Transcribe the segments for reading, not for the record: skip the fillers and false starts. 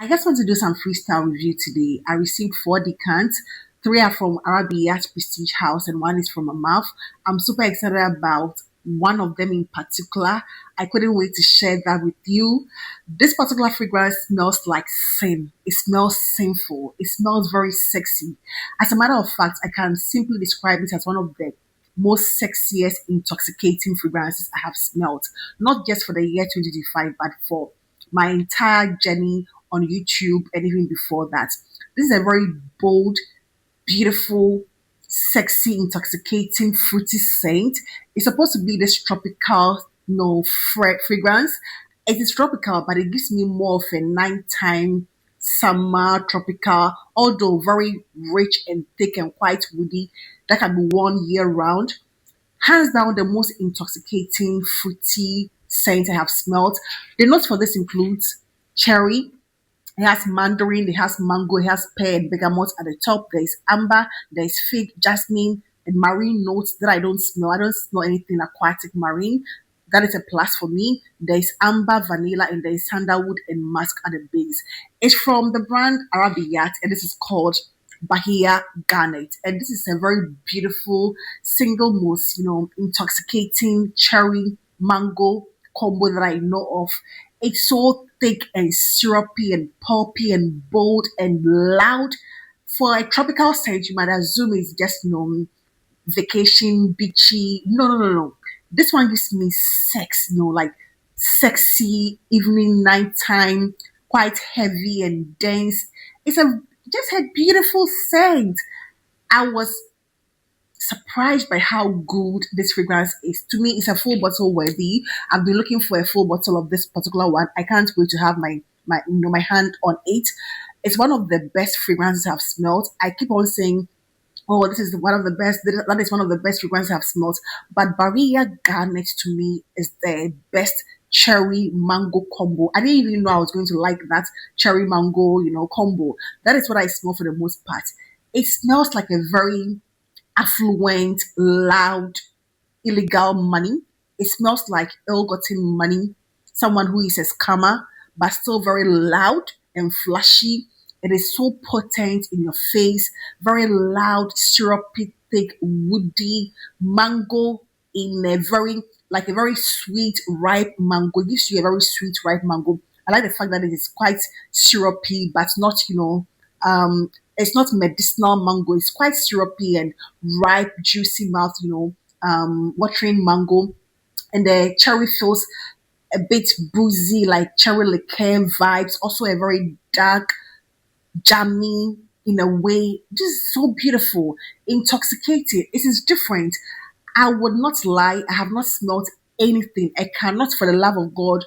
I just want to do some freestyle review today. I received four decants. Three are from Arabiyat Prestige House and one is from Amath. I'm super excited about one of them in particular. I couldn't wait to share that with you. This particular fragrance smells like sin. It smells sinful. It smells very sexy. As a matter of fact, I can simply describe it as one of the most sexiest, intoxicating fragrances I have smelled. Not just for the year 2025, but for my entire journey on YouTube and even before that. This is a very bold, beautiful, sexy, intoxicating, fruity scent. It's supposed to be this tropical, fragrance. It is tropical, but it gives me more of a nighttime summer tropical, although very rich and thick and quite woody. That can be worn year round. Hands down, the most intoxicating, fruity scent I have smelled. The notes for this includes cherry, it has mandarin, it has mango, it has pear and bergamot at the top. There's amber, there's fig, jasmine, and marine notes that I don't smell. I don't smell anything aquatic marine. That is a plus for me. There's amber, vanilla, and there's sandalwood and musk at the base. It's from the brand Arabiyat, and this is called Bahiya Garnet. And this is a very beautiful, single most, intoxicating cherry mango combo that I know of. It's so thick and syrupy and pulpy and bold and loud. For a tropical scent, you might assume it's just, vacation, beachy. No, no, no, no. This one gives me sex, like sexy evening, nighttime, quite heavy and dense. It's a just a beautiful scent. I was surprised by how good this fragrance is. To me, it's a full bottle worthy. I've been looking for a full bottle of this particular one. I can't wait to have my hand on it. It's one of the best fragrances I've smelled. I keep on saying, oh, this is one of the best. That is one of the best fragrances I've smelled. But Barilla Garnet to me is the best cherry mango combo. I didn't even know I was going to like that cherry mango, combo. That is what I smell for the most part. It smells like a very affluent, loud, illegal money. It smells like ill-gotten money. Someone who is a scammer, but still very loud and flashy. It is so potent in your face, very loud, syrupy, thick, woody mango in a very sweet, ripe mango. It gives you a very sweet, ripe mango. I like the fact that it is quite syrupy, but not, it's not medicinal mango. It's quite syrupy and ripe, juicy mouth, watering mango. And the cherry feels a bit boozy, like cherry liqueur vibes. Also a very dark, jammy in a way. Just so beautiful, intoxicating. It is different. I would not lie. I have not smelled anything. I cannot, for the love of God,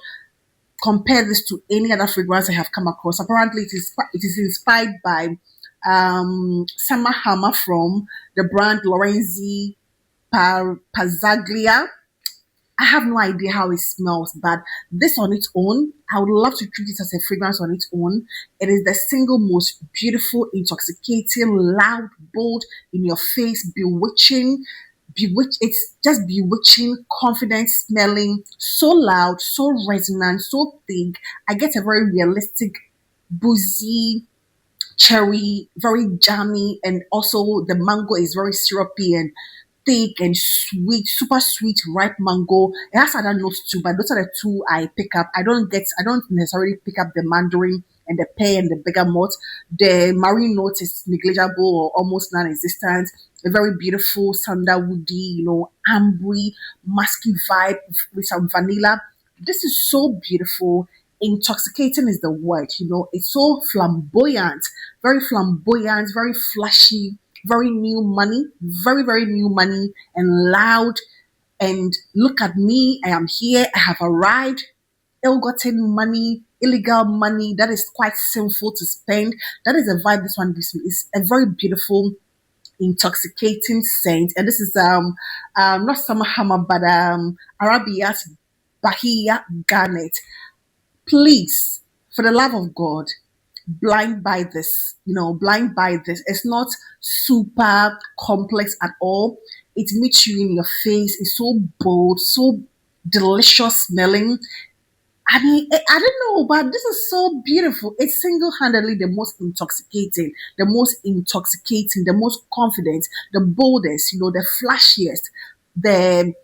compare this to any other fragrance I have come across. Apparently, it is inspired by Summer Hammer from the brand Lorenzi Pazzaglia. I have no idea how it smells, but this on its own, I would love to treat it as a fragrance on its own. It is the single most beautiful, intoxicating, loud, bold, in your face, it's just bewitching, confident smelling, so loud, so resonant, so thick. I get a very realistic, boozy, cherry, very jammy, and also the mango is very syrupy and thick and sweet, super sweet, ripe mango. It has other notes too, but those are the two I pick up. I don't necessarily pick up the mandarin and the pear and the bergamot. The marine note is negligible or almost non-existent. A very beautiful sandalwoody, ambery, musky vibe with some vanilla. This is so beautiful. Intoxicating is the word, it's so flamboyant, very flashy, very new money, very, very new money, and loud. And look at me, I am here, I have arrived. Ill-gotten money, illegal money that is quite sinful to spend. That is a vibe this one gives me. It's a very beautiful, intoxicating scent. And this is not Summer Hammer, but Arabiyat Bahiya Garnet. Please, for the love of God, blind buy this. It's not super complex at all. It meets you in your face. It's so bold, so delicious smelling. I mean, I don't know, but this is so beautiful. It's single-handedly the most confident, the boldest, the flashiest, the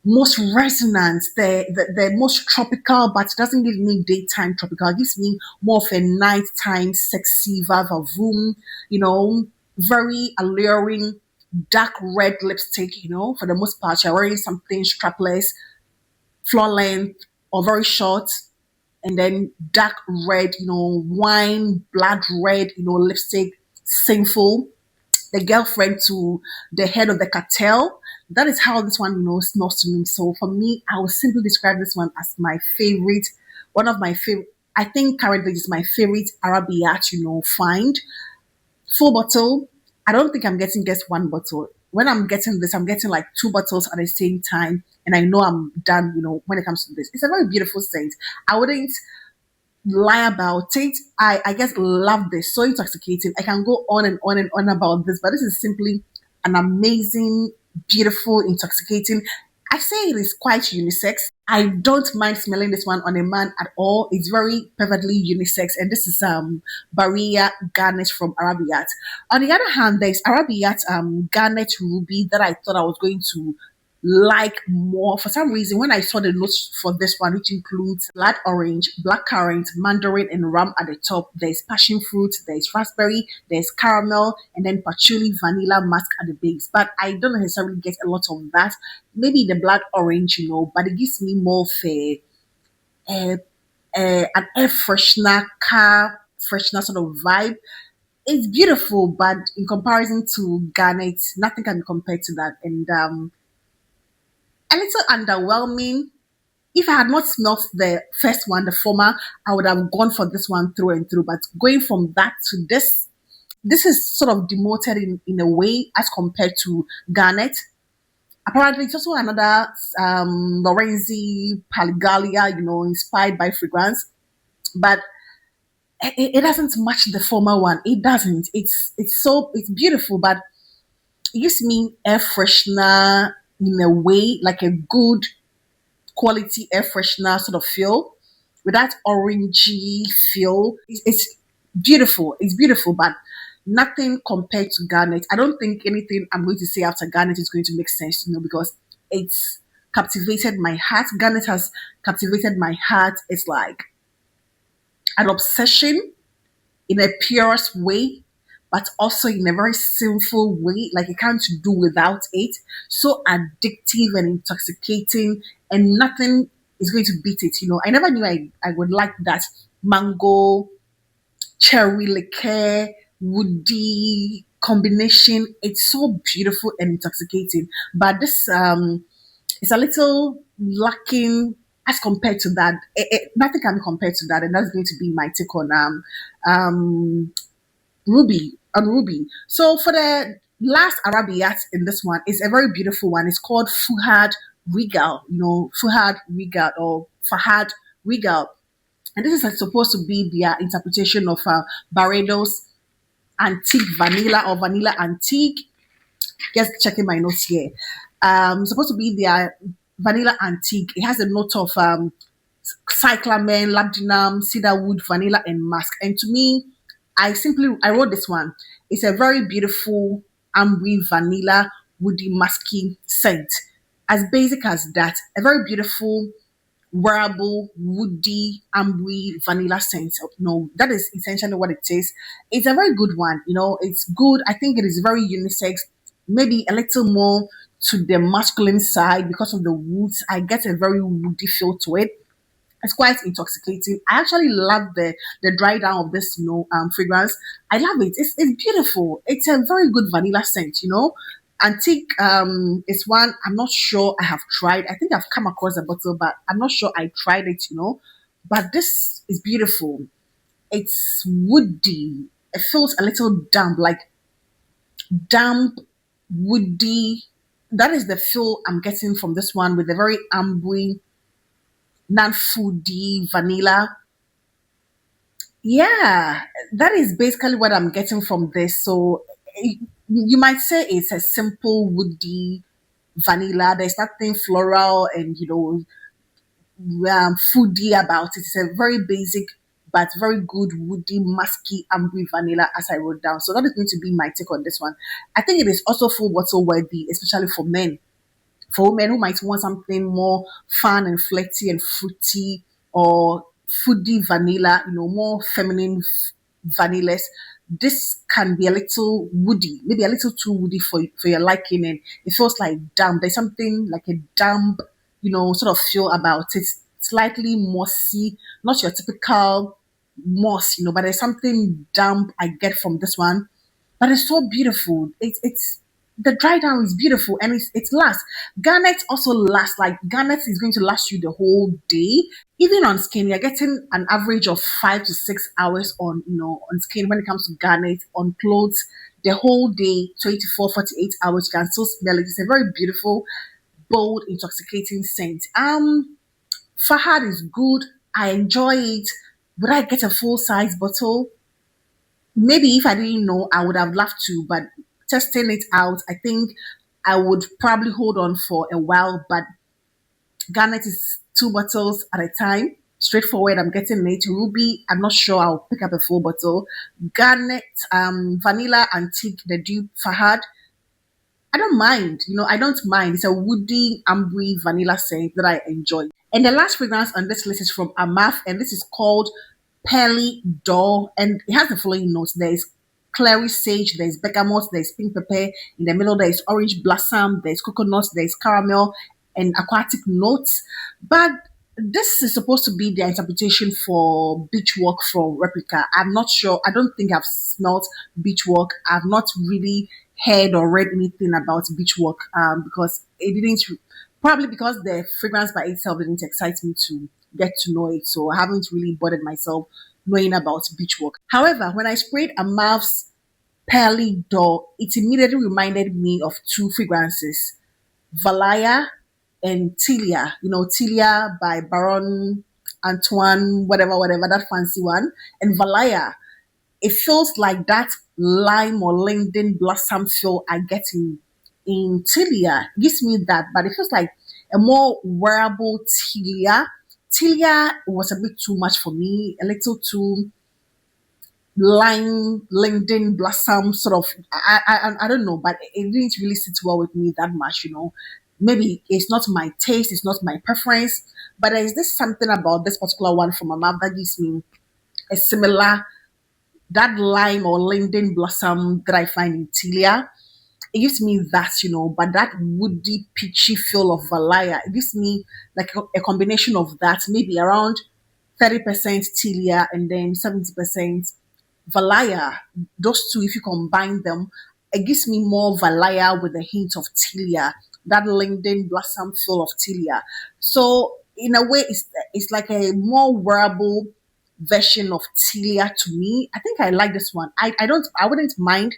most resonant, the most tropical, but it doesn't give me daytime tropical. It gives me more of a nighttime sexy vavavoom, very alluring, dark red lipstick, for the most part. You're wearing something strapless, floor length, or very short, and then dark red, wine, blood red, lipstick, sinful, the girlfriend to the head of the cartel. That is how this one, smells to me. So for me, I would simply describe this one as my favorite, one of my favorite. I think currently is my favorite Arabiyat, find. Full bottle. I don't think I'm getting just one bottle. When I'm getting this, I'm getting like two bottles at the same time, and I know I'm done. When it comes to this, it's a very beautiful scent. I wouldn't lie about it. I just love this. So intoxicating. I can go on and on and on about this, but this is simply an amazing, beautiful, intoxicating. I say it is quite unisex. I don't mind smelling this one on a man at all. It's very perfectly unisex, and this is Bahiya Garnet from Arabiyat. On the other hand, there's Arabiyat Garnet Ruby that I thought I was going to like more. For some reason, when I saw the notes for this one, which includes blood orange, black currant, mandarin, and rum at the top, there's passion fruit, there's raspberry, there's caramel, and then patchouli vanilla musk at the base. But I don't necessarily get a lot of that. Maybe the blood orange, but it gives me more of a, an air freshener, car freshener sort of vibe. It's beautiful, but in comparison to Garnet, nothing can be compared to that. And a little underwhelming. If I had not smelt the first one, the former, I would have gone for this one through and through. But going from that to this is sort of demoted in a way as compared to Garnet. Apparently, it's also another Lorenzi Paligalia, inspired by fragrance, but it doesn't match the former one. It doesn't. It's beautiful, but it gives me air freshener in a way, like a good quality air freshener sort of feel with that orangey feel. It's beautiful. It's beautiful, but nothing compared to Garnet. I don't think anything I'm going to say after Garnet is going to make sense, because it's captivated my heart. Garnet has captivated my heart. It's like an obsession in a purest way, but also in a very sinful way. Like you can't do without it. So addictive and intoxicating, and nothing is going to beat it. I never knew I would like that mango, cherry liqueur, woody combination. It's so beautiful and intoxicating. But this is a little lacking as compared to that. Nothing can be compared to that, and that's going to be my take on Ruby. So for the last Arabiyat in this one, it's a very beautiful one. It's called Fuhad Regal, Fuhad Regal or Fahad Regal. And this is supposed to be their interpretation of Barredo's Antique Vanilla or Vanilla Antique. Just checking my notes here. Supposed to be their Vanilla Antique. It has a note of cyclamen, labdanum, cedarwood, vanilla, and musk. And to me, I wrote this one. It's a very beautiful ambery vanilla woody musky scent. As basic as that, a very beautiful wearable woody ambery vanilla scent. No, that is essentially what it is. It's a very good one. It's good. I think it is very unisex. Maybe a little more to the masculine side because of the woods. I get a very woody feel to it. It's quite intoxicating. I actually love the dry down of this, fragrance. I love it. It's beautiful. It's a very good vanilla scent. Antique is one I'm not sure I have tried. I think I've come across a bottle, but I'm not sure I tried it. But this is beautiful. It's woody. It feels a little damp, like damp, woody. That is the feel I'm getting from this one with a very ambery, non-foody vanilla. Yeah, that is basically what I'm getting from this. So you might say it's a simple woody vanilla. There's nothing floral and foodie about it. It's a very basic but very good woody, musky, ambery vanilla, as I wrote down. So that is going to be my take on this one. I think it is also full bottle worthy, especially for men. For women who might want something more fun and flirty and fruity, or foodie vanilla, more feminine vanillas, this can be a little woody, maybe a little too woody for your liking, and it feels like damp. There's something like a damp, sort of feel about it. Slightly mossy, not your typical moss, but there's something damp I get from this one. But it's so beautiful. It's the dry down is beautiful, and it lasts. Garnet also lasts. Like Garnet is going to last you the whole day. Even on skin, you're getting an average of 5 to 6 hours on skin when it comes to Garnet. On clothes, the whole day, 24, 48 hours, you can still smell it. It's a very beautiful, bold, intoxicating scent. Fahad is good. I enjoy it. Would I get a full size bottle? Maybe if I didn't know, I would have loved to, but testing it out, I think I would probably hold on for a while. But Garnet is 2 bottles at a time. Straightforward, I'm getting it. Ruby, I'm not sure I'll pick up a full bottle. Garnet, Vanilla Antique, the dupe, Fahad. I don't mind. I don't mind. It's a woody, ambery, vanilla scent that I enjoy. And the last fragrance on this list is from Amath, and this is called Pearly Door, and it has the following notes. There is clary sage, there's bergamot, there's pink pepper. In the middle, there's orange blossom, there's coconut, there's caramel, and aquatic notes. But this is supposed to be their interpretation for beach walk from replica. I'm not sure. I don't think I've smelled beach walk. I've not really heard or read anything about beach walk, because it didn't, probably because the fragrance by itself didn't excite me to get to know it. So I haven't really bothered myself knowing about beach walk. However, when I sprayed a Mouth's Pearly Door, it immediately reminded me of two fragrances, Valaya and Tilia. Tilia by Baron Antoine, whatever, that fancy one. And Valaya, it feels like that lime or linden blossom feel I get in Tilia. It gives me that, but it feels like a more wearable Tilia. Tilia was a bit too much for me, a little too lime, linden, blossom sort of. I don't know, but it didn't really sit well with me that much. Maybe it's not my taste, it's not my preference, but there is this something about this particular one from Amath that gives me a similar, that lime or linden blossom that I find in Tilia. It gives me that, but that woody, peachy feel of Valaya. It gives me like a combination of that, maybe around 30% Tilia and then 70% Valaya. Those two, if you combine them, it gives me more Valaya with a hint of Tilia, that linden blossom feel of Tilia. So in a way, it's like a more wearable version of Tilia to me. I think I like this one. I wouldn't mind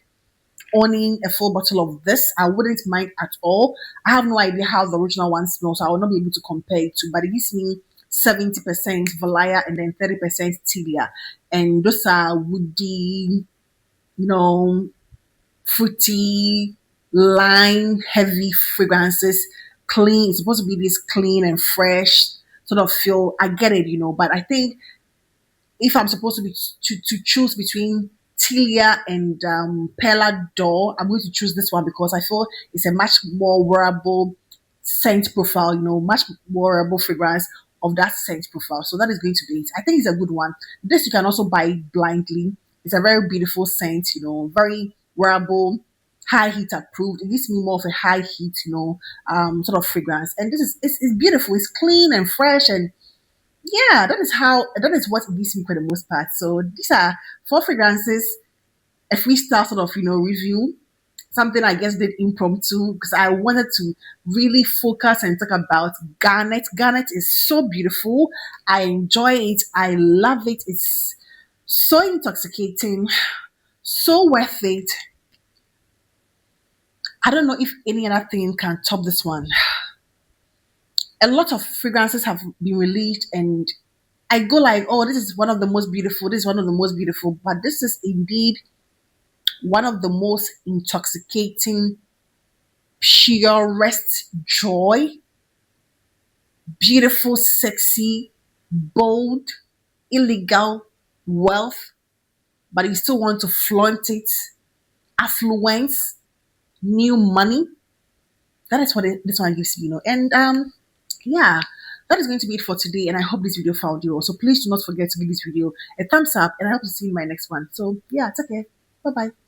owning a full bottle of this. I wouldn't mind at all. I have no idea how the original one smells, so I will not be able to compare it to, but it gives me 70% Valaya and then 30% Tilia. And those are woody, you know, fruity, lime heavy fragrances. Clean. It's supposed to be this clean and fresh sort of feel. I get it, but I think if I'm supposed to choose between Tilia and Perla Door, I'm going to choose this one because I feel it's a much more wearable scent profile, much more wearable fragrance of that scent profile. So that is going to be it. I think it's a good one. This you can also buy it blindly. It's a very beautiful scent, very wearable, high heat approved. It gives me more of a high heat, sort of fragrance. And this is it's beautiful. It's clean and fresh, and yeah, that is what it gives me for the most part. So these are four fragrances, a freestyle sort of review, something I guess did impromptu because I wanted to really focus and talk about Garnet. Garnet is so beautiful. I enjoy it. I love it. It's so intoxicating, so worth it. I don't know if any other thing can top this one. A lot of fragrances have been released, and I go like, oh, this is one of the most beautiful. This is one of the most beautiful. But this is indeed one of the most intoxicating, purest joy, beautiful, sexy, bold, illegal wealth, but you still want to flaunt it, affluence, new money. That is what this one gives me, And yeah, that is going to be it for today. And I hope this video found you. So please do not forget to give this video a thumbs up, and I hope to see you in my next one. So yeah, it's okay. Bye bye.